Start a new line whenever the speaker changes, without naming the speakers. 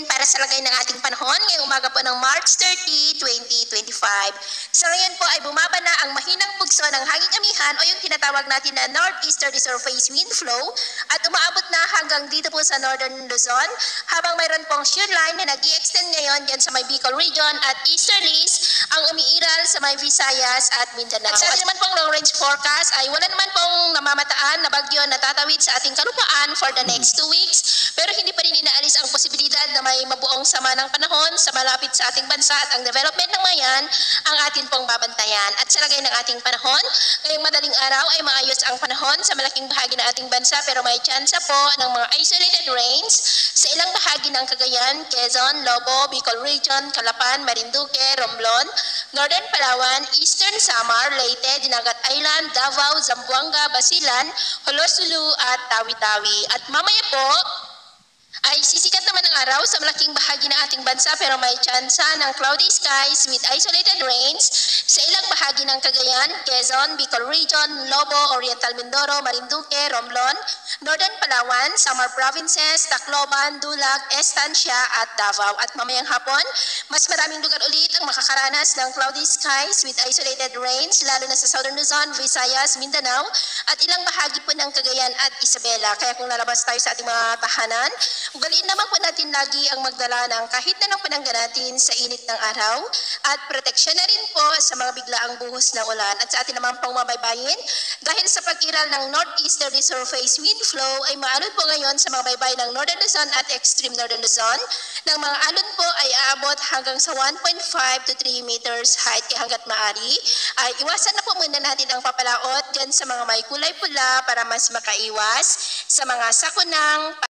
natin para sa lagay ng ating panahon ngayong umaga po ng March 30, 2025. Sa ngayon po ay bumaba na ang mahinang bugso ng hanging amihan o yung tinatawag natin na northeasterly surface wind flow at umaabot na hanggang dito po sa northern Luzon habang mayroon pong shear line na nag-i-extend ngayon dyan sa may Bicol region at easterlies ang umiiral sa may Visayas at Mindanao. At sa ating naman pong long range forecast ay wala naman pong namamataan na bagyo na tatawid sa ating kalupaan for the next 2 weeks pero hindi pa rin inaalis ang posibilidad na may mabuong sama ng panahon sa malapit sa ating bansa at ang development ng mayan ang atin pong babantayan. At sa lagay ng ating panahon, ngayong madaling araw ay maayos ang panahon sa malaking bahagi ng ating bansa pero may tsansa po ng mga isolated rains sa ilang bahagi ng Cagayan, Quezon, Lobo, Bicol Region, Calapan, Marinduque, Romblon, Northern Palawan, Eastern Samar, Leyte, Dinagat Island, Davao, Zamboanga, Basilan, Holosulu at Tawi-Tawi. At mamaya po, ay sisikat naman ang araw sa malaking bahagi ng ating bansa pero may tsansa ng cloudy skies with isolated rains sa ilang bahagi ng Cagayan, Quezon, Bicol Region, Lobo, Oriental Mindoro, Marinduque, Romblon, Northern Palawan, Samar Provinces, Tacloban, Dulag, Estancia at Davao. At mamayang hapon, mas maraming lugar ulit ang makakaranas ng cloudy skies with isolated rains lalo na sa Southern Luzon, Visayas, Mindanao at ilang bahagi po ng Cagayan at Isabela. Kaya kung lalabas tayo sa ating mga tahanan, ugaliin naman po natin lagi ang magdala ng kahit na ng panangga natin sa init ng araw at proteksyon na rin po sa mga biglaang buhos ng ulan. At sa atin naman pong mabaybayin, dahil sa pag-iral ng northeasterly surface wind flow ay maalon po ngayon sa mga baybay ng Northern Luzon at extreme Northern Luzon. Ng mga alon po ay aabot hanggang sa 1.5 to 3 meters height kaya hanggat maaari ay iwasan na po muna natin ang papalaot dyan sa mga may kulay pula para mas makaiwas sa mga sakunang